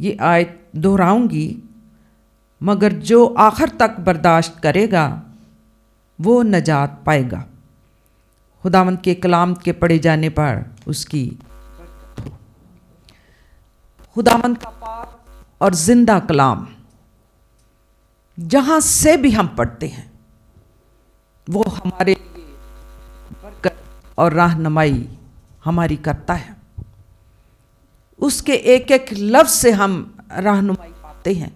یہ آیت دہراؤں گی، مگر جو آخر تک برداشت کرے گا وہ نجات پائے گا۔ خداوند کے کلام کے پڑھے جانے پر اس کی خداوند کا پاک اور زندہ کلام جہاں سے بھی ہم پڑھتے ہیں وہ ہمارے لیے برکت اور رہنمائی ہماری کرتا ہے۔ اس کے ایک ایک لفظ سے ہم رہنمائی پاتے ہیں،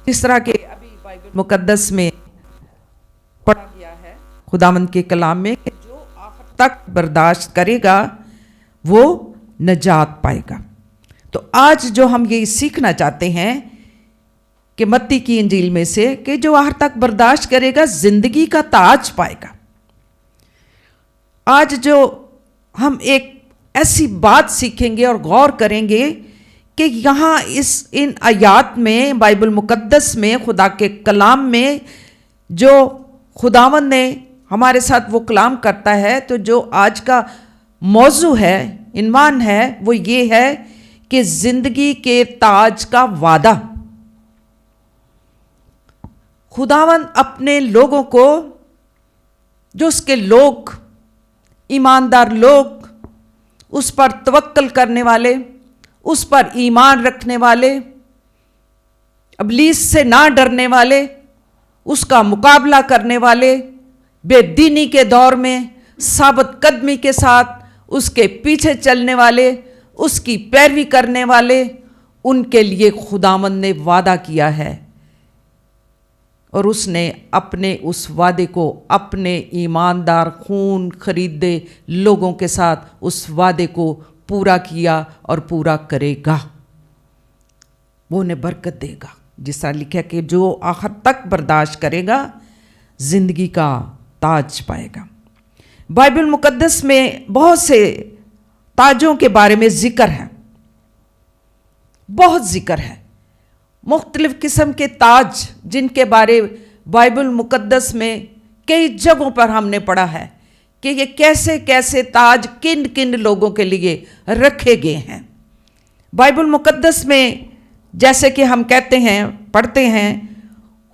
جس طرح کہ ابھی بائبل مقدس میں پڑھا گیا ہے خداوند کے کلام میں کہ جو آخر تک برداشت کرے گا وہ نجات پائے گا۔ تو آج جو ہم یہ سیکھنا چاہتے ہیں کہ متی کی انجیل میں سے کہ جو آخر تک برداشت کرے گا زندگی کا تاج پائے گا۔ آج جو ہم ایک ایسی بات سیکھیں گے اور غور کریں گے کہ یہاں ان آیات میں بائبل مقدس میں خدا کے کلام میں جو خداوند نے ہمارے ساتھ وہ کلام کرتا ہے، تو جو آج کا موضوع ہے، عنوان ہے، وہ یہ ہے کہ زندگی کے تاج کا وعدہ۔ خداوند اپنے لوگوں کو، جو اس کے لوگ، ایماندار لوگ، اس پر توکل کرنے والے، اس پر ایمان رکھنے والے، ابلیس سے نہ ڈرنے والے، اس کا مقابلہ کرنے والے، بے دینی کے دور میں ثابت قدمی کے ساتھ اس کے پیچھے چلنے والے، اس کی پیروی کرنے والے، ان کے لیے خداوند نے وعدہ کیا ہے، اور اس نے اپنے اس وعدے کو اپنے ایماندار خون خریدے لوگوں کے ساتھ اس وعدے کو پورا کیا اور پورا کرے گا۔ وہ انہیں برکت دے گا، جس طرح لکھا کہ جو آخر تک برداشت کرے گا زندگی کا تاج پائے گا۔ بائبل مقدس میں بہت سے تاجوں کے بارے میں ذکر ہے، بہت ذکر ہے، مختلف قسم کے تاج جن کے بارے بائبل مقدس میں کئی جگہوں پر ہم نے پڑھا ہے کہ یہ کیسے کیسے تاج کن کن لوگوں کے لیے رکھے گئے ہیں۔ بائبل مقدس میں جیسے کہ ہم کہتے ہیں، پڑھتے ہیں،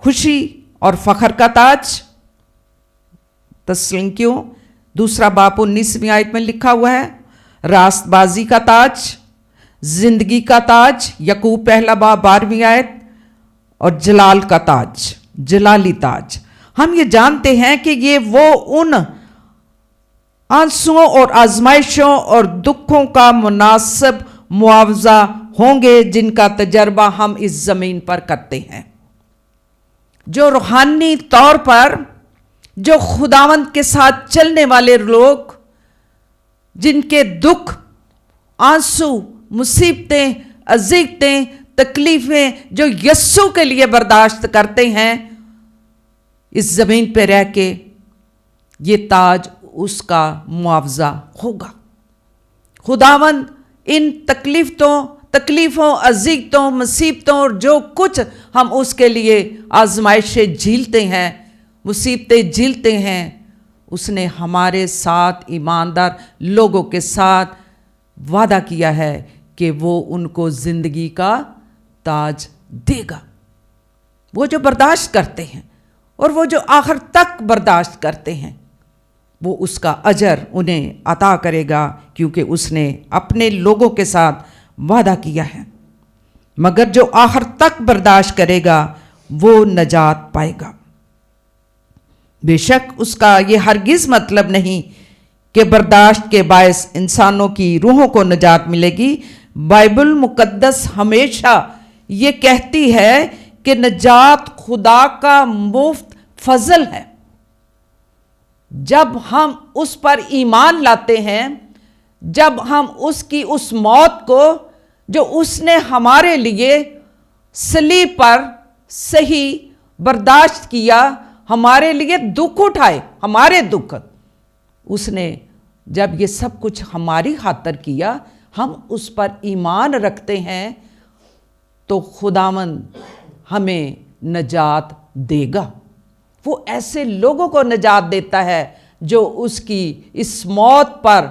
خوشی اور فخر کا تاج، تسلنکیوں 2 باب 19 آیت میں لکھا ہوا ہے، راست بازی کا تاج، زندگی کا تاج یعقوب 1 باب 12 آیت، اور جلال کا تاج، جلالی تاج۔ ہم یہ جانتے ہیں کہ یہ وہ ان آنسوؤں اور آزمائشوں اور دکھوں کا مناسب معاوضہ ہوں گے جن کا تجربہ ہم اس زمین پر کرتے ہیں۔ جو روحانی طور پر جو خداوند کے ساتھ چلنے والے لوگ، جن کے دکھ، آنسو، مصیبتیں، اذیتیں، تکلیفیں جو یسوع کے لیے برداشت کرتے ہیں اس زمین پہ رہ کے، یہ تاج اس کا معاوضہ ہوگا۔ خداوند ان تکلیفوں، اذیتوں، مصیبتوں اور جو کچھ ہم اس کے لیے آزمائشیں جھیلتے ہیں، مصیبتیں جھیلتے ہیں، اس نے ہمارے ساتھ ایماندار لوگوں کے ساتھ وعدہ کیا ہے کہ وہ ان کو زندگی کا تاج دے گا۔ وہ جو برداشت کرتے ہیں اور وہ جو آخر تک برداشت کرتے ہیں، وہ اس کا اجر انہیں عطا کرے گا، کیونکہ اس نے اپنے لوگوں کے ساتھ وعدہ کیا ہے۔ مگر جو آخر تک برداشت کرے گا وہ نجات پائے گا۔ بے شک اس کا یہ ہرگز مطلب نہیں کہ برداشت کے باعث انسانوں کی روحوں کو نجات ملے گی۔ بائبل مقدس ہمیشہ یہ کہتی ہے کہ نجات خدا کا مفت فضل ہے۔ جب ہم اس پر ایمان لاتے ہیں، جب ہم اس کی اس موت کو جو اس نے ہمارے لیے صلیب پر صحیح برداشت کیا، ہمارے لیے دکھ اٹھائے، ہمارے دکھ، اس نے جب یہ سب کچھ ہماری خاطر کیا، ہم اس پر ایمان رکھتے ہیں تو خداوند ہمیں نجات دے گا۔ وہ ایسے لوگوں کو نجات دیتا ہے جو اس کی اس موت پر،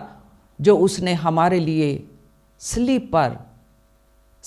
جو اس نے ہمارے لیے صلیب پر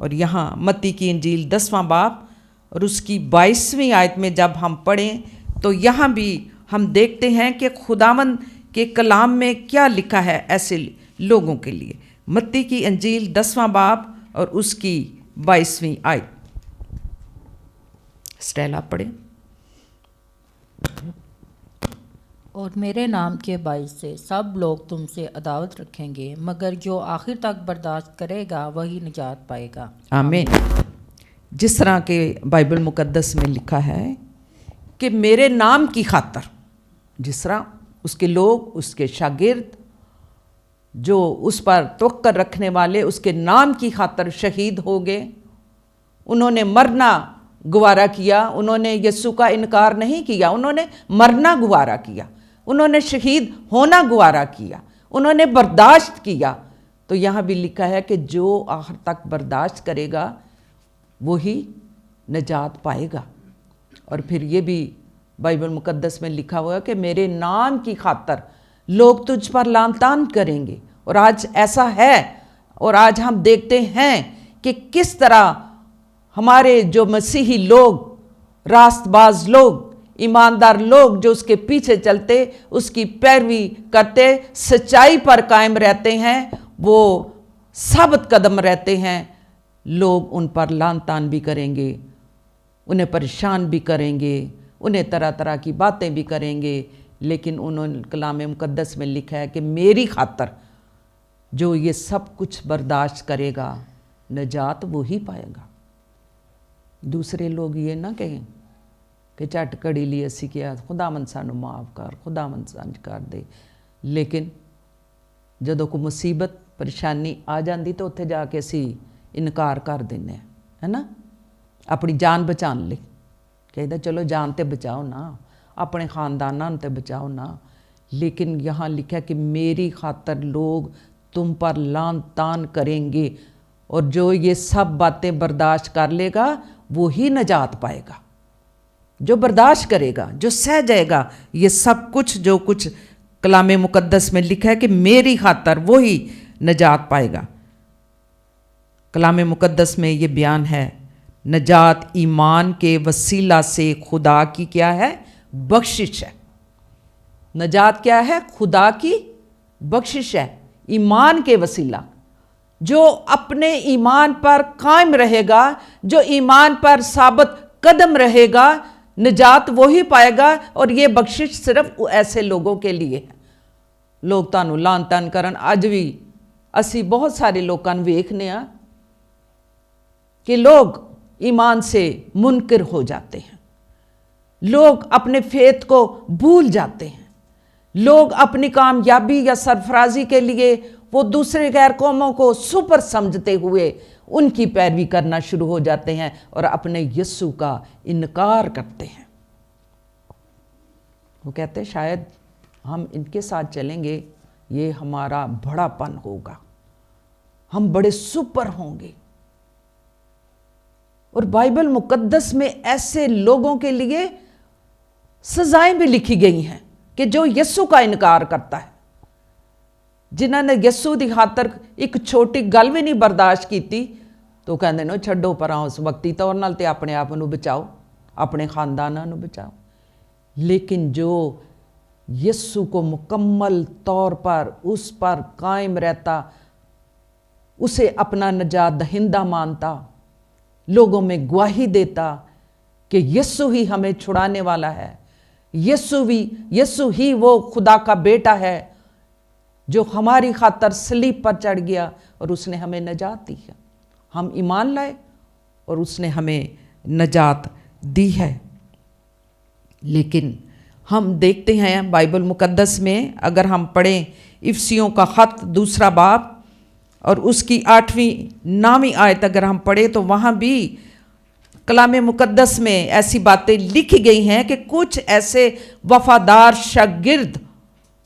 اور یہاں متی کی انجیل 10واں باب اور اس کی 22ویں آیت میں جب ہم پڑھیں تو یہاں بھی ہم دیکھتے ہیں کہ خداوند کے کلام میں کیا لکھا ہے ایسے لوگوں کے لیے۔ متی کی انجیل 10واں باب اور اس کی 22ویں آیت۔ اسٹیل آپ پڑھیں۔ اور میرے نام کے باعث سے سب لوگ تم سے عداوت رکھیں گے، مگر جو آخر تک برداشت کرے گا وہی نجات پائے گا۔ آمین۔ جس طرح کہ بائبل مقدس میں لکھا ہے کہ میرے نام کی خاطر، جس طرح اس کے لوگ، اس کے شاگرد جو اس پر توقع رکھنے والے اس کے نام کی خاطر شہید ہو گئے، انہوں نے مرنا گوارا کیا، انہوں نے یسوع کا انکار نہیں کیا، انہوں نے مرنا گوارا کیا، انہوں نے شہید ہونا گوارا کیا، انہوں نے برداشت کیا۔ تو یہاں بھی لکھا ہے کہ جو آخر تک برداشت کرے گا وہی نجات پائے گا۔ اور پھر یہ بھی بائبل مقدس میں لکھا ہوا ہے کہ میرے نام کی خاطر لوگ تجھ پر لعن طعن کریں گے، اور آج ایسا ہے۔ اور آج ہم دیکھتے ہیں کہ کس طرح ہمارے جو مسیحی لوگ، راست باز لوگ، ایماندار لوگ جو اس کے پیچھے چلتے، اس کی پیروی کرتے، سچائی پر قائم رہتے ہیں، وہ ثابت قدم رہتے ہیں، لوگ ان پر لعن طعن بھی کریں گے، انہیں پریشان بھی کریں گے، انہیں طرح طرح کی باتیں بھی کریں گے، لیکن انہوں نے کلام مقدس میں لکھا ہے کہ میری خاطر جو یہ سب کچھ برداشت کرے گا نجات وہی پائے گا۔ دوسرے لوگ یہ نہ کہیں کہ چٹ کڑی لی اسی کیا، خداوند سانو معاف کر، خداوند سانو کر دے، لیکن جدوں کوئی مصیبت پریشانی آ جاندی تو اتنے جا کے اسی انکار کر دینے، ہے نا، اپنی جان بچان لے، کہتا چلو جان تے بچاؤ نا، اپنے خاندانوں تے بچاؤ نا، لیکن یہاں لکھا کہ میری خاطر لوگ تم پر لعن طعن کریں گے، اور جو یہ سب باتیں برداشت کر لے گا وہی نجات پائے گا۔ جو برداشت کرے گا، جو سہ جائے گا یہ سب کچھ جو کچھ کلام مقدس میں لکھا ہے کہ میری خاطر وہی نجات پائے گا۔ کلام مقدس میں یہ بیان ہے، نجات ایمان کے وسیلہ سے خدا کی کیا ہے؟ بخشش ہے۔ نجات کیا ہے؟ خدا کی بخشش ہے، ایمان کے وسیلہ۔ جو اپنے ایمان پر قائم رہے گا، جو ایمان پر ثابت قدم رہے گا، نجات وہی پائے گا۔ اور یہ بخشش صرف ایسے لوگوں کے لیے ہے۔ لوگ تانوں لعن طعن کرن، اج بھی اسی بہت سارے لوگوں کو ویکھنے ہاں کہ لوگ ایمان سے منکر ہو جاتے ہیں، لوگ اپنے فیت کو بھول جاتے ہیں، لوگ اپنی کامیابی یا سرفرازی کے لیے وہ دوسرے غیر قوموں کو سپر سمجھتے ہوئے ان کی پیروی کرنا شروع ہو جاتے ہیں اور اپنے یسوع کا انکار کرتے ہیں۔ وہ کہتے ہیں شاید ہم ان کے ساتھ چلیں گے یہ ہمارا بڑا پن ہوگا، ہم بڑے سپر ہوں گے۔ اور بائبل مقدس میں ایسے لوگوں کے لیے سزائیں بھی لکھی گئی ہیں کہ جو یسوع کا انکار کرتا ہے، جنہوں نے یسوع دی خاطر ایک چھوٹی گل بھی نہیں برداشت کیتی تو کہندے نو چھڈو پراں، اس وقتی طور نال تے اپنے آپ نو بچاؤ، اپنے خانداناں نو بچاؤ۔ لیکن جو یسوع کو مکمل طور پر اس پر قائم رہتا، اسے اپنا نجات دہندہ مانتا، لوگوں میں گواہی دیتا کہ یسوع ہی ہمیں چھڑانے والا ہے، یسوع ہی وہ خدا کا بیٹا ہے جو ہماری خاطر صلیب پر چڑھ گیا اور اس نے ہمیں نجات دی ہے۔ ہم ایمان لائے اور اس نے ہمیں نجات دی ہے۔ لیکن ہم دیکھتے ہیں بائبل مقدس میں اگر ہم پڑھیں افسیوں کا خط 2 باب اور اس کی 8ویں 9ویں آیت اگر ہم پڑھیں تو وہاں بھی کلام مقدس میں ایسی باتیں لکھی گئی ہیں کہ کچھ ایسے وفادار شاگرد،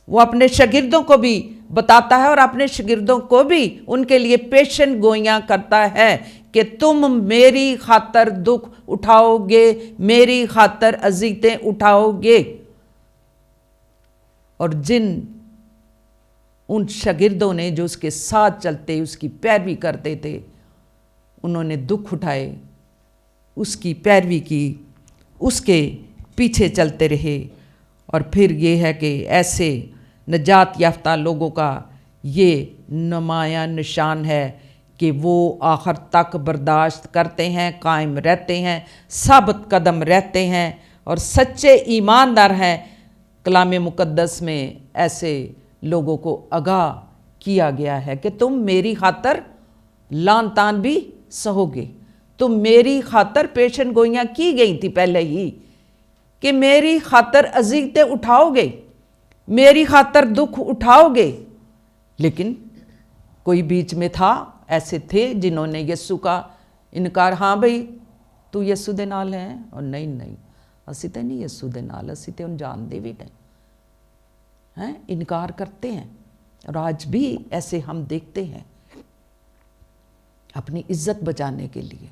وہ اپنے شاگردوں کو بھی بتاتا ہے اور اپنے شاگردوں کو بھی ان کے لیے پیشن گوئیاں کرتا ہے کہ تم میری خاطر دکھ اٹھاؤ گے، میری خاطر اذیتیں اٹھاؤ گے۔ اور جن ان شاگردوں نے جو اس کے ساتھ چلتے، اس کی پیروی کرتے تھے، انہوں نے دکھ اٹھائے، اس کی پیروی کی، اس کے پیچھے چلتے رہے، اور پھر یہ ہے کہ ایسے نجات یافتہ لوگوں کا یہ نمایاں نشان ہے کہ وہ آخر تک برداشت کرتے ہیں، قائم رہتے ہیں، ثابت قدم رہتے ہیں اور سچے ایماندار ہیں۔ کلام مقدس میں ایسے لوگوں کو آگاہ کیا گیا ہے کہ تم میری خاطر لان تان بھی سہو گے، تم میری خاطر پیشن گوئیاں کی گئی تھی پہلے ہی کہ میری خاطر اذیتیں اٹھاؤ گے، میری خاطر دکھ اٹھاؤ گے۔ لیکن کوئی بیچ میں تھا، ایسے تھے جنہوں نے یسوع کا انکار، ہاں بھئی تو یسوع دے نال ہے، اور نہیں اسی تے نہیں یسوع دے نال، اسی تے ان جاندے بھی نہیں، انکار کرتے ہیں۔ اور آج بھی ایسے ہم دیکھتے ہیں، اپنی عزت بچانے کے لیے،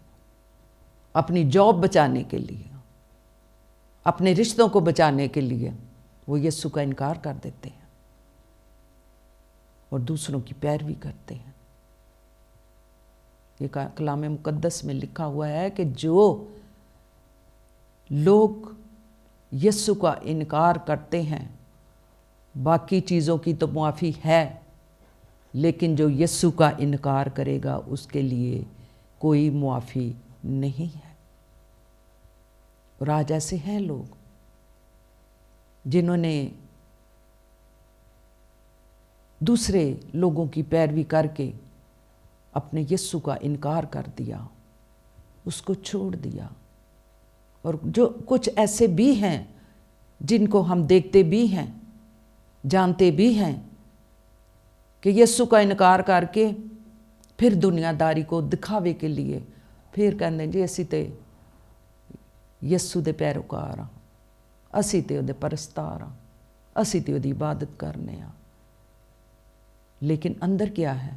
اپنی جاب بچانے کے لیے، اپنے رشتوں کو بچانے کے لیے وہ یسوع کا انکار کر دیتے ہیں اور دوسروں کی پیروی کرتے ہیں۔ یہ کلام مقدس میں لکھا ہوا ہے کہ جو لوگ یسوع کا انکار کرتے ہیں، باقی چیزوں کی تو معافی ہے، لیکن جو یسوع کا انکار کرے گا اس کے لیے کوئی معافی نہیں ہے۔ اور آج ایسے ہیں لوگ جنہوں نے دوسرے لوگوں کی پیروی کر کے اپنے یسوع کا انکار کر دیا، اس کو چھوڑ دیا۔ اور جو کچھ ایسے بھی ہیں جن کو ہم دیکھتے بھی ہیں، جانتے بھی ہیں کہ یسوع کا انکار کر کے پھر دنیا داری کو دکھاوے کے لیے پھر کہندے جی اسی تے یسوع دے پیروکار ہاں، اسی تے وہ دے پرستار ہاں، اسی تے وہ دی عبادت کرنے ہاں۔ لیکن اندر کیا ہے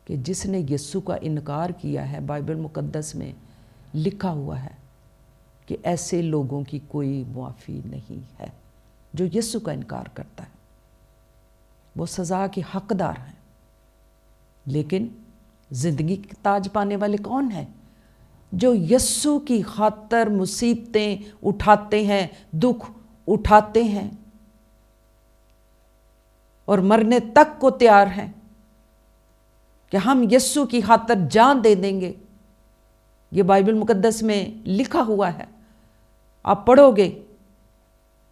کہ جس نے یسوع کا انکار کیا ہے، بائبل مقدس میں لکھا ہوا ہے کہ ایسے لوگوں کی کوئی معافی نہیں ہے۔ جو یسوع کا انکار کرتا ہے وہ سزا کے حقدار ہیں، لیکن زندگی کا تاج پانے والے کون ہیں؟ جو یسوع کی خاطر مصیبتیں اٹھاتے ہیں، دکھ اٹھاتے ہیں اور مرنے تک کو تیار ہیں کہ ہم یسوع کی خاطر جان دے دیں گے۔ یہ بائبل مقدس میں لکھا ہوا ہے، آپ پڑھو گے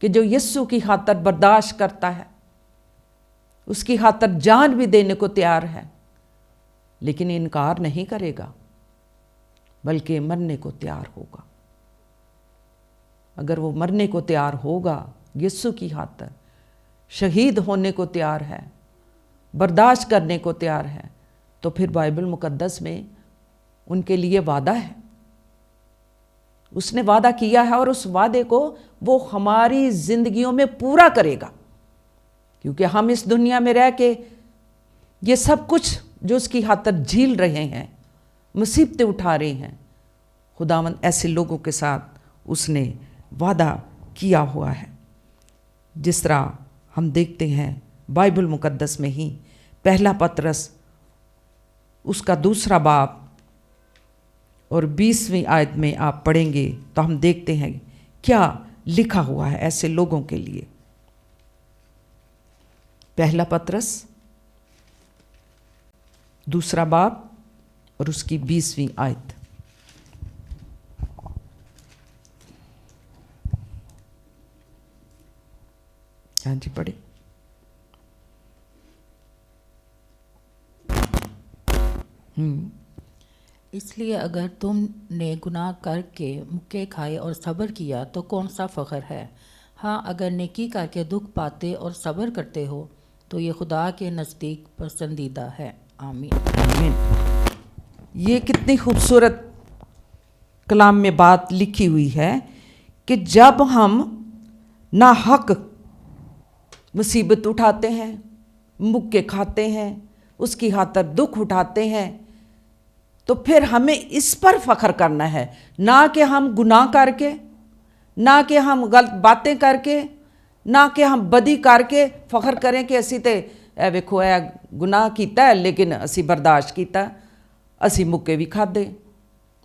کہ جو یسوع کی خاطر برداشت کرتا ہے، اس کی خاطر جان بھی دینے کو تیار ہے، لیکن انکار نہیں کرے گا بلکہ مرنے کو تیار ہوگا۔ اگر وہ مرنے کو تیار ہوگا، یسوع کی خاطر شہید ہونے کو تیار ہے، برداشت کرنے کو تیار ہے، تو پھر بائبل مقدس میں ان کے لیے وعدہ ہے۔ اس نے وعدہ کیا ہے اور اس وعدے کو وہ ہماری زندگیوں میں پورا کرے گا، کیونکہ ہم اس دنیا میں رہ کے یہ سب کچھ جو اس کی خاطر جھیل رہے ہیں، مصیبتیں اٹھا رہے ہیں، خداوند ایسے لوگوں کے ساتھ اس نے وعدہ کیا ہوا ہے۔ جس طرح ہم دیکھتے ہیں بائبل مقدس میں ہی پہلا پطرس اس کا 2 باب اور 20ویں آیت میں آپ پڑھیں گے تو ہم دیکھتے ہیں کیا لکھا ہوا ہے ایسے لوگوں کے لیے۔ پہلا پطرس 2 باب اور اس کی 20ویں آیت۔ ہاں جی پڑھیں۔ اس لیے اگر تم نے گناہ کر کے مکے کھائے اور صبر کیا تو کون سا فخر ہے؟ ہاں، اگر نیکی کر کے دکھ پاتے اور صبر کرتے ہو تو یہ خدا کے نزدیک پسندیدہ ہے۔ آمین۔ آمین۔ یہ کتنی خوبصورت کلام میں بات لکھی ہوئی ہے کہ جب ہم ناحق مصیبت اٹھاتے ہیں، مکے کھاتے ہیں، اس کی خاطر دکھ اٹھاتے ہیں، تو پھر ہمیں اس پر فخر کرنا ہے، نہ کہ ہم گناہ کر کے، نہ کہ ہم غلط باتیں کر کے، نہ کہ ہم بدی کر کے فخر کریں کہ اسی تے اے ویکھو اے گناہ کیتا ہے لیکن اسی برداشت کیتا۔ ਅਸੀਂ ਮੁੱਕੇ ਵੀ ਖਾਦੇ,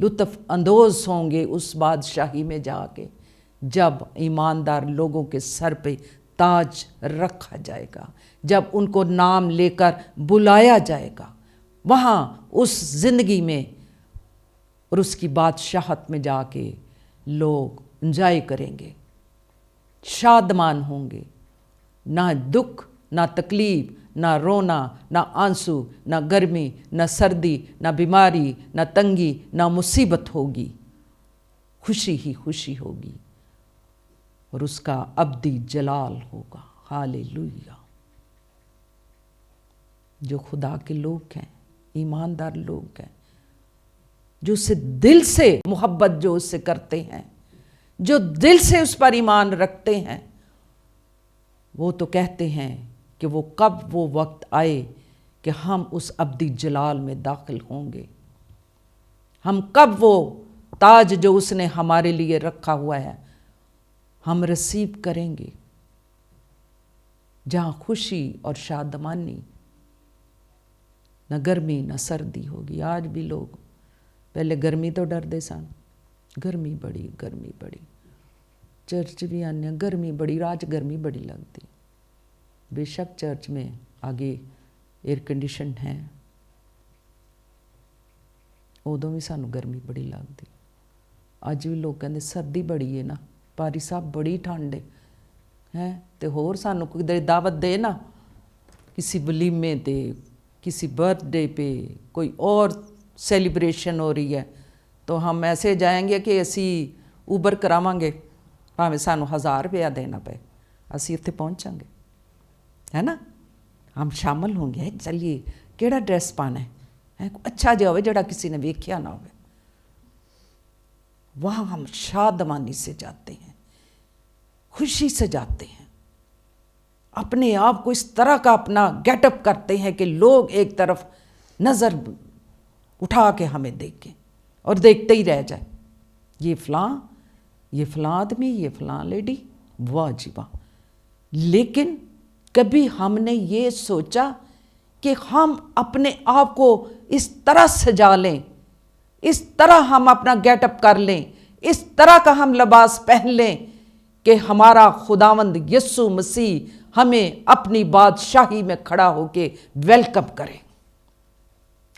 لطف اندوز ہوں گے اس بادشاہی میں جا کے جب ایماندار لوگوں کے سر پہ تاج رکھا جائے گا، جب ان کو نام لے کر بلایا جائے گا، وہاں اس زندگی میں اور اس کی بادشاہت میں جا کے لوگ انجوائے کریں گے، شادمان ہوں گے، نہ دکھ، نہ تکلیف، نہ رونا، نہ آنسو، نہ گرمی، نہ سردی، نہ بیماری، نہ تنگی، نہ مصیبت ہوگی، خوشی ہی خوشی ہوگی، اور اس کا ابدی جلال ہوگا۔ ہاللیلویہ۔ جو خدا کے لوگ ہیں، ایماندار لوگ ہیں، جو اسے دل سے محبت جو اس سے کرتے ہیں، جو دل سے اس پر ایمان رکھتے ہیں، وہ تو کہتے ہیں کہ وہ کب وہ وقت آئے کہ ہم اس ابدی جلال میں داخل ہوں گے، ہم کب وہ تاج جو اس نے ہمارے لیے رکھا ہوا ہے ہم ریسیو کریں گے، جہاں خوشی اور شادمانی، نہ گرمی نہ سردی ہوگی۔ آج بھی لوگ پہلے گرمی تو ڈردے سن، گرمی بڑی چرچ بھی آنے گرمی بڑی، آج گرمی بڑی لگتی، بے شک چرچ میں آگے ایئر کنڈیشن ہے، ادوں بھی سانوں گرمی بڑی لگتی۔ اج بھی لوگ کہتے سردی بڑی ہے نا، پاری صاحب بڑی ٹھنڈ ہے، تو ہور سانوں کوئی دعوت دے نا کسی ولیمے تے، کسی برتھ ڈے پہ، کوئی اور سیلیبریشن ہو رہی ہے تو ہم ایسے جائیں گے کہ اسی اوبر کراواں گے، بھاویں سانوں 1000 روپیہ دینا پے، اسی اتنے پہنچاں گے، ہے نا، ہم شامل ہوں گے۔ چلیے کیڑا ڈریس پانا ہے، اچھا جہا ہوئے جڑا کسی نے ویکھیا نہ ہوئے، وہاں ہم شادمانی سے جاتے ہیں، خوشی سے جاتے ہیں، اپنے آپ کو اس طرح کا اپنا گیٹ اپ کرتے ہیں کہ لوگ ایک طرف نظر اٹھا کے ہمیں دیکھیں اور دیکھتے ہی رہ جائیں، یہ فلاں آدمی، یہ فلاں لیڈی، واہ جی واہ۔ لیکن کبھی ہم نے یہ سوچا کہ ہم اپنے آپ کو اس طرح سجا لیں، اس طرح ہم اپنا گیٹ اپ کر لیں، اس طرح کا ہم لباس پہن لیں کہ ہمارا خداوند یسوع مسیح ہمیں اپنی بادشاہی میں کھڑا ہو کے ویلکم کرے،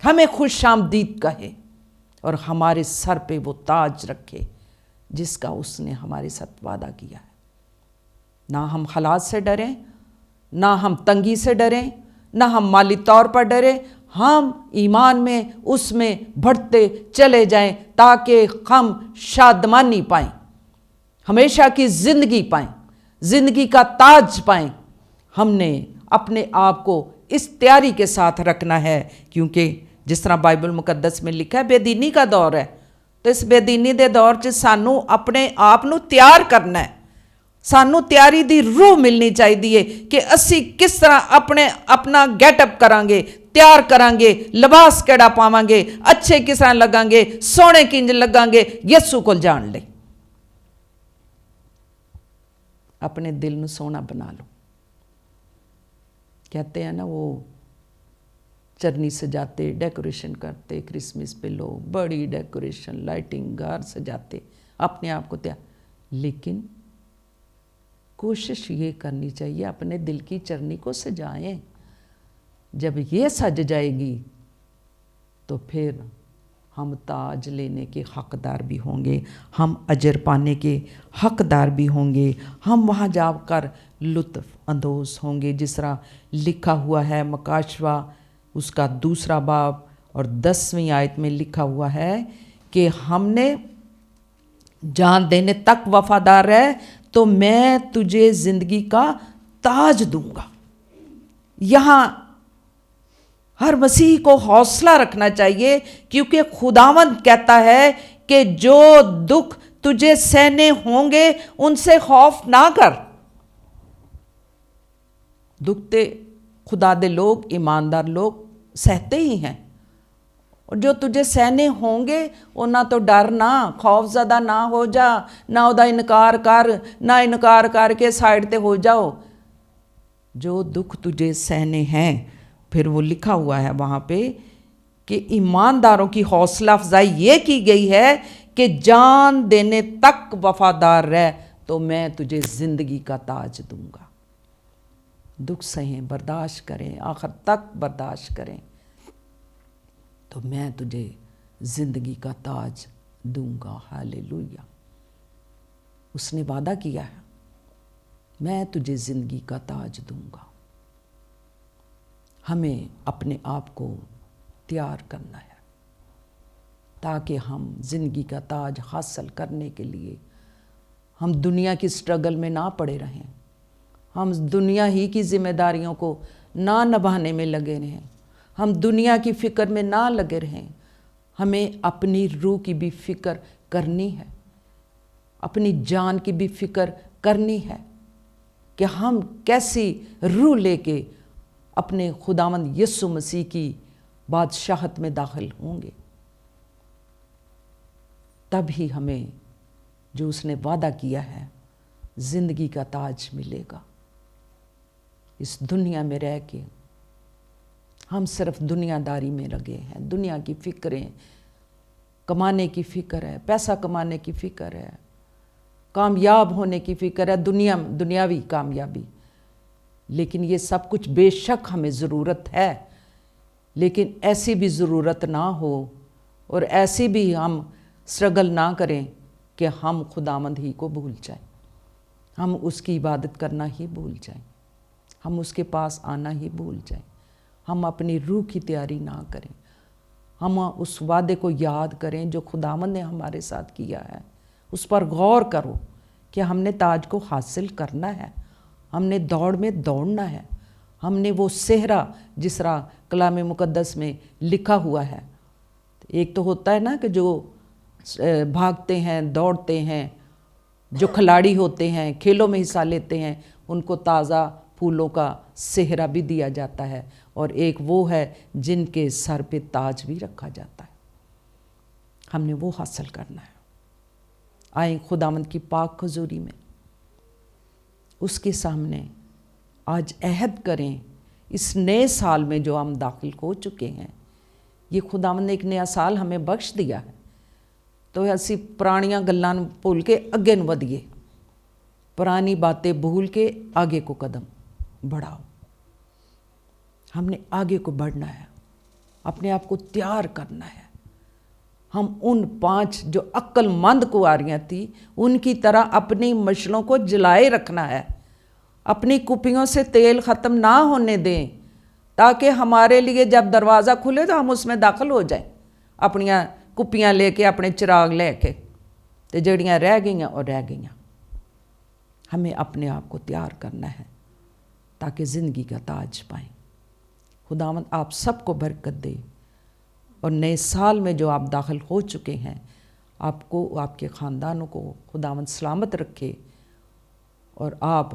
ہمیں خوش آمدید کہے اور ہمارے سر پہ وہ تاج رکھے جس کا اس نے ہمارے ساتھ وعدہ کیا ہے۔ نہ ہم حالات سے ڈریں، نہ ہم تنگی سے ڈریں، نہ ہم مالی طور پر ڈریں، ہم ایمان میں اس میں بڑھتے چلے جائیں تاکہ ہم شادمانی پائیں، ہمیشہ کی زندگی پائیں، زندگی کا تاج پائیں۔ ہم نے اپنے آپ کو اس تیاری کے ساتھ رکھنا ہے، کیونکہ جس طرح بائبل مقدس میں لکھا ہے بے دینی کا دور ہے، تو اس بے دینی دے دور چ سانوں اپنے آپ نو تیار کرنا ہے، سانوں تیاری دی روح ملنی چاہیے کہ اسی کس طرح اپنا گیٹ اپ کران گے، تیار کران گے، لباس کیڑا پاواں گے، اچھے کس طرح لگاں گے، سونے کنج لگاں گے، یسوع کول جان لے۔ اپنے دل نو سونا بنا لو۔ کہتے ہیں نا وہ چرنی سجاتے، ڈیکوریشن کرتے، کرسمس پہ لوگ بڑی ڈیکوریشن، لائٹنگ، گھر سجاتے، اپنے آپ کو تیار، لیکن کوشش یہ کرنی چاہیے اپنے دل کی چرنی کو سجائیں۔ جب یہ سج جائے گی تو پھر ہم تاج لینے کے حقدار بھی ہوں گے، ہم اجر پانے کے حقدار بھی ہوں گے، ہم وہاں جا کر لطف اندوز ہوں گے، جس طرح لکھا ہوا ہے مکاشوہ اس کا 2 باب اور 10ویں آیت میں لکھا ہوا ہے کہ ہم نے جان دینے تک وفادار رہ تو میں تجھے زندگی کا تاج دوں گا۔ یہاں ہر مسیح کو حوصلہ رکھنا چاہیے، کیونکہ خداوند کہتا ہے کہ جو دکھ تجھے سہنے ہوں گے ان سے خوف نہ کر۔ دکھتے خدا دے لوگ، ایماندار لوگ سہتے ہی ہیں، اور جو تجھے سہنے ہوں گے انہاں تو ڈر نہ، خوف زدہ نہ ہو جا، نہ او دا انکار کر، نہ انکار کر کے سائڈ تے ہو جاؤ۔ جو دکھ تجھے سہنے ہیں، پھر وہ لکھا ہوا ہے وہاں پہ کہ ایمانداروں کی حوصلہ افزائی یہ کی گئی ہے کہ جان دینے تک وفادار رہ تو میں تجھے زندگی کا تاج دوں گا۔ دکھ سہیں، برداشت کریں، آخر تک برداشت کریں تو میں تجھے زندگی کا تاج دوں گا۔ ہاللیلویا۔ اس نے وعدہ کیا ہے، میں تجھے زندگی کا تاج دوں گا۔ ہمیں اپنے آپ کو تیار کرنا ہے تاکہ ہم زندگی کا تاج حاصل کرنے کے لیے ہم دنیا کی سٹرگل میں نہ پڑے رہیں، ہم دنیا ہی کی ذمہ داریوں کو نہ نبھانے میں لگے رہیں، ہم دنیا کی فکر میں نہ لگے رہیں۔ ہمیں اپنی روح کی بھی فکر کرنی ہے، اپنی جان کی بھی فکر کرنی ہے کہ ہم کیسی روح لے کے اپنے خداوند یسوع مسیح کی بادشاہت میں داخل ہوں گے۔ تب ہی ہمیں جو اس نے وعدہ کیا ہے زندگی کا تاج ملے گا۔ اس دنیا میں رہ کے ہم صرف دنیا داری میں لگے ہیں، دنیا کی فکریں، کمانے کی فکر ہے، پیسہ کمانے کی فکر ہے، کامیاب ہونے کی فکر ہے، دنیاوی کامیابی۔ لیکن یہ سب کچھ بے شک ہمیں ضرورت ہے، لیکن ایسی بھی ضرورت نہ ہو اور ایسی بھی ہم سٹرگل نہ کریں کہ ہم خداوند ہی کو بھول جائیں، ہم اس کی عبادت کرنا ہی بھول جائیں، ہم اس کے پاس آنا ہی بھول جائیں، ہم اپنی روح کی تیاری نہ کریں، ہم اس وعدے کو یاد کریں جو خداوند نے ہمارے ساتھ کیا ہے، اس پر غور کرو کہ ہم نے تاج کو حاصل کرنا ہے، ہم نے دوڑ میں دوڑنا ہے، ہم نے وہ صحرا جس طرح کلام مقدس میں لکھا ہوا ہے۔ ایک تو ہوتا ہے نا کہ جو بھاگتے ہیں، دوڑتے ہیں، جو کھلاڑی ہوتے ہیں، کھیلوں میں حصہ لیتے ہیں، ان کو تازہ پھولوں کا صحرا بھی دیا جاتا ہے، اور ایک وہ ہے جن کے سر پہ تاج بھی رکھا جاتا ہے۔ ہم نے وہ حاصل کرنا ہے۔ آئیں خداوند کی پاک حضوری میں اس کے سامنے آج عہد کریں، اس نئے سال میں جو ہم داخل ہو چکے ہیں، یہ خداوند نے ایک نیا سال ہمیں بخش دیا ہے، تو ایسی پرانیاں گلاں بھول کے اگے نو ودیے، پرانی باتیں بھول کے آگے کو قدم بڑھاؤ۔ ہم نے آگے کو بڑھنا ہے، اپنے آپ کو تیار کرنا ہے۔ ہم ان 5 جو عقل مند کنواریاں تھیں ان کی طرح اپنی مشلوں کو جلائے رکھنا ہے، اپنی کپیوں سے تیل ختم نہ ہونے دیں، تاکہ ہمارے لیے جب دروازہ کھلے تو ہم اس میں داخل ہو جائیں، اپنی کپیاں لے کے، اپنے چراغ لے کے، تو جڑیاں رہ گئیاں اور رہ گئیاں۔ ہمیں اپنے آپ کو تیار کرنا ہے تاکہ زندگی کا تاج پائیں۔ خداوند آپ سب کو برکت دے، اور نئے سال میں جو آپ داخل ہو چکے ہیں، آپ کو، آپ کے خاندانوں کو خداوند سلامت رکھے، اور آپ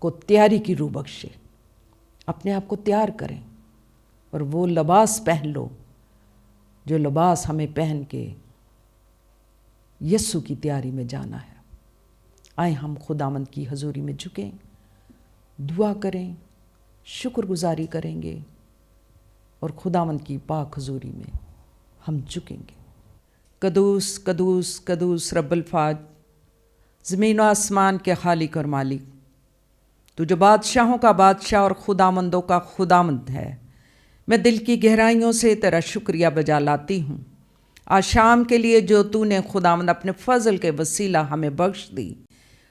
کو تیاری کی روح بخشے۔ اپنے آپ کو تیار کریں اور وہ لباس پہن لو جو لباس ہمیں پہن کے یسوع کی تیاری میں جانا ہے۔ آئیں ہم خداوند کی حضوری میں جھکیں، دعا کریں، شکر گزاری کریں گے، اور خداوند کی پاک حضوری میں ہم جھکیں گے۔ قدوس قدوس قدوس رب الفاظ، زمین و آسمان کے خالق اور مالک، تو جو بادشاہوں کا بادشاہ اور خداوندوں کا خداوند ہے، میں دل کی گہرائیوں سے تیرا شکریہ بجا لاتی ہوں آج شام کے لیے جو تو نے خداوند اپنے فضل کے وسیلہ ہمیں بخش دی،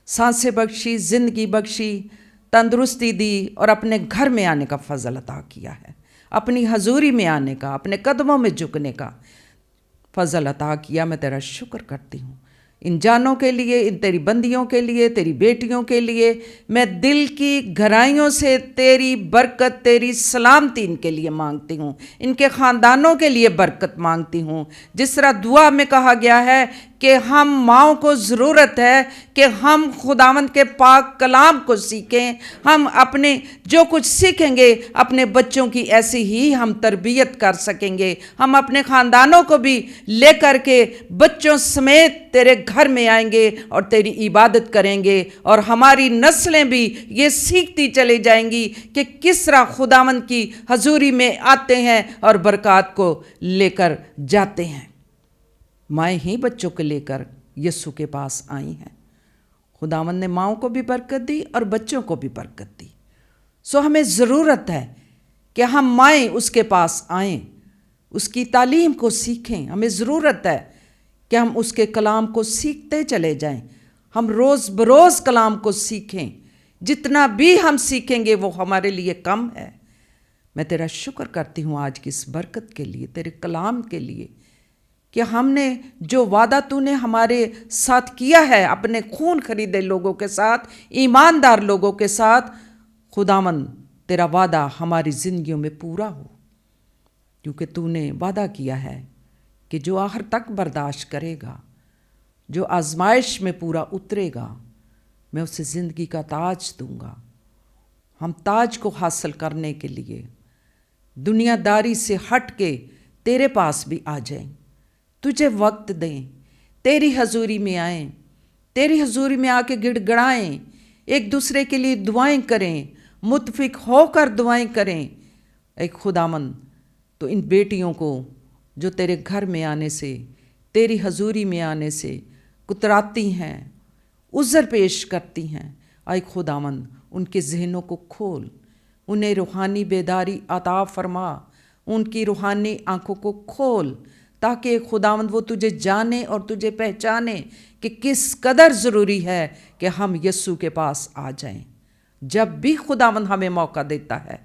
سانسیں بخشی، زندگی بخشی، تندرستی دی، اور اپنے گھر میں آنے کا فضل عطا کیا ہے، اپنی حضوری میں آنے کا، اپنے قدموں میں جھکنے کا فضل عطا کیا۔ میں تیرا شکر کرتی ہوں ان جانوں کے لیے، ان تیری بندیوں کے لیے، تیری بیٹیوں کے لیے۔ میں دل کی گہرائیوں سے تیری برکت، تیری سلامتی ان کے لیے مانگتی ہوں، ان کے خاندانوں کے لیے برکت مانگتی ہوں۔ جس طرح دعا میں کہا گیا ہے کہ ہم ماؤں کو ضرورت ہے کہ ہم خداوند کے پاک کلام کو سیکھیں. ہم اپنے جو کچھ سیکھیں گے اپنے بچوں کی ایسی ہی ہم تربیت کر سکیں گے. ہم اپنے خاندانوں کو بھی لے کر کے بچوں سمیت تیرے گھر میں آئیں گے اور تیری عبادت کریں گے، اور ہماری نسلیں بھی یہ سیکھتی چلی جائیں گی کہ کس طرح خداوند کی حضوری میں آتے ہیں اور برکات کو لے کر جاتے ہیں. مائیں ہی بچوں کو لے کر یسوع کے پاس آئی ہیں. خداوند نے ماؤں کو بھی برکت دی اور بچوں کو بھی برکت دی. سو ہمیں ضرورت ہے کہ ہم مائیں اس کے پاس آئیں، اس کی تعلیم کو سیکھیں. ہمیں ضرورت ہے کہ ہم اس کے کلام کو سیکھتے چلے جائیں. ہم روز بروز کلام کو سیکھیں. جتنا بھی ہم سیکھیں گے وہ ہمارے لیے کم ہے. میں تیرا شکر کرتی ہوں آج کی اس برکت کے لیے، تیرے کلام کے لیے، کہ ہم نے جو وعدہ تو نے ہمارے ساتھ کیا ہے اپنے خون خریدے لوگوں کے ساتھ، ایماندار لوگوں کے ساتھ، خداوند تیرا وعدہ ہماری زندگیوں میں پورا ہو. کیونکہ تو نے وعدہ کیا ہے کہ جو آخر تک برداشت کرے گا، جو آزمائش میں پورا اترے گا، میں اسے زندگی کا تاج دوں گا. ہم تاج کو حاصل کرنے کے لیے دنیا داری سے ہٹ کے تیرے پاس بھی آ جائیں، تجھے وقت دیں، تیری حضوری میں آئیں، تیری حضوری میں آ کے گڑ گڑائیں، ایک دوسرے کے لیے دعائیں کریں، متفق ہو کر دعائیں کریں. اے خداوند تو ان بیٹیوں کو جو تیرے گھر میں آنے سے، تیری حضوری میں آنے سے کتراتی ہیں، عذر پیش کرتی ہیں، اے خداوند ان کے ذہنوں کو کھول، انہیں روحانی بیداری عطا فرما، ان کی روحانی آنکھوں کو کھول، تاکہ خداوند وہ تجھے جانے اور تجھے پہچانے کہ کس قدر ضروری ہے کہ ہم یسوع کے پاس آ جائیں. جب بھی خداوند ہمیں موقع دیتا ہے،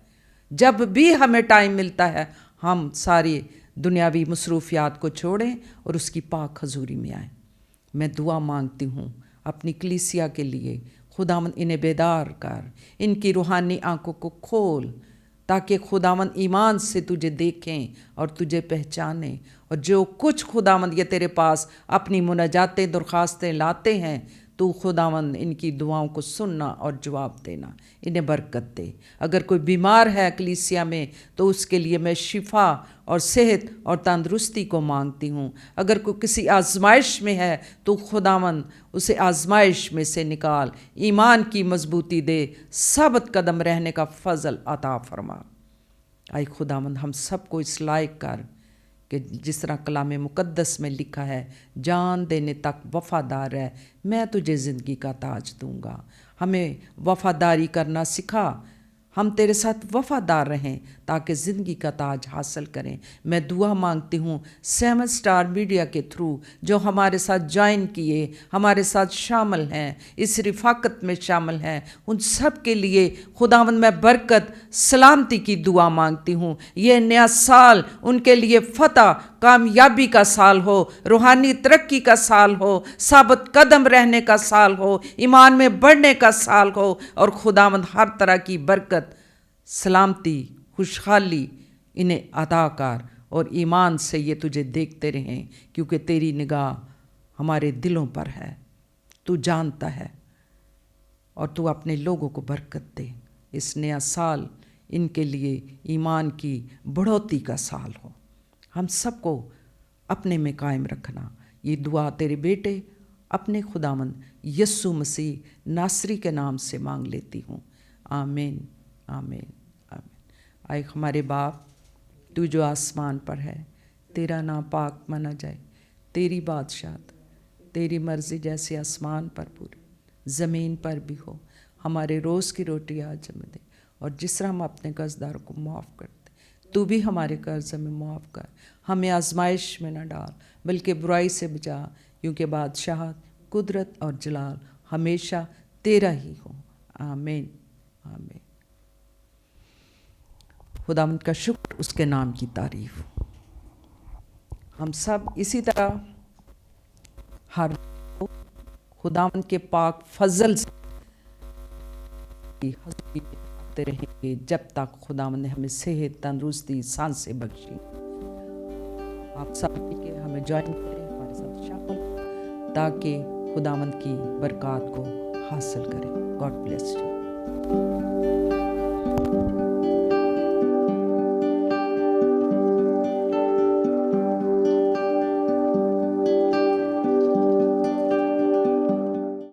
جب بھی ہمیں ٹائم ملتا ہے، ہم ساری دنیاوی مصروفیات کو چھوڑیں اور اس کی پاک حضوری میں آئیں. میں دعا مانگتی ہوں اپنی کلیسیا کے لیے. خداوند انہیں بیدار کر، ان کی روحانی آنکھوں کو کھول، تاکہ خداوند ایمان سے تجھے دیکھیں اور تجھے پہچانیں. اور جو کچھ خداوند یہ تیرے پاس اپنی مناجاتیں درخواستیں لاتے ہیں، تو خداوند ان کی دعاؤں کو سننا اور جواب دینا، انہیں برکت دے. اگر کوئی بیمار ہے کلیسیا میں تو اس کے لیے میں شفا اور صحت اور تندرستی کو مانگتی ہوں. اگر کوئی کسی آزمائش میں ہے تو خداوند اسے آزمائش میں سے نکال، ایمان کی مضبوطی دے، ثابت قدم رہنے کا فضل عطا فرما. اے خداوند ہم سب کو اس لائق کر کہ جس طرح کلام مقدس میں لکھا ہے، جان دینے تک وفادار ہے، میں تجھے زندگی کا تاج دوں گا. ہمیں وفاداری کرنا سکھا، ہم تیرے ساتھ وفادار رہیں تاکہ زندگی کا تاج حاصل کریں. میں دعا مانگتی ہوں 7 اسٹار میڈیا کے تھرو جو ہمارے ساتھ جوائن کیے، ہمارے ساتھ شامل ہیں، اس رفاقت میں شامل ہیں، ان سب کے لیے خداوند میں برکت سلامتی کی دعا مانگتی ہوں. یہ نیا سال ان کے لیے فتح کامیابی کا سال ہو، روحانی ترقی کا سال ہو، ثابت قدم رہنے کا سال ہو، ایمان میں بڑھنے کا سال ہو، اور خداوند ہر طرح کی برکت، سلامتی، خوشحالی انہیں عطا کر، اور ایمان سے یہ تجھے دیکھتے رہیں، کیونکہ تیری نگاہ ہمارے دلوں پر ہے. تو جانتا ہے، اور تو اپنے لوگوں کو برکت دے. اس نیا سال ان کے لیے ایمان کی بڑھوتی کا سال ہو. ہم سب کو اپنے میں قائم رکھنا. یہ دعا تیرے بیٹے اپنے خداوند یسوع مسیح ناصری کے نام سے مانگ لیتی ہوں. آمین آمین آمین. اے ہمارے باپ، تو جو آسمان پر ہے، تیرا نام پاک مانا جائے، تیری بادشاہت، تیری مرضی جیسے آسمان پر پوری زمین پر بھی ہو. ہمارے روز کی روٹی آج ہمیں دے، اور جس طرح ہم اپنے قرضداروں کو معاف کرتے، تو بھی ہمارے قرض ہمیں معاف کر. ہمیں آزمائش میں نہ ڈال بلکہ برائی سے بچا، کیونکہ بادشاہت، قدرت اور جلال ہمیشہ تیرا ہی ہو. آمین آمین. خداوند کا شکر، اس کے نام کی تعریف. ہم سب اسی طرح ہر خداوند کے پاک فضل سے حضور رہیں گے جب تک خداوند نے ہمیں صحت، تندرستی، سانسیں بخشی. آپ سب کے ہمیں جوائن کریں، ہمارے ساتھ شامل. تاکہ خداوند کی برکات کو حاصل کریں. God bless you.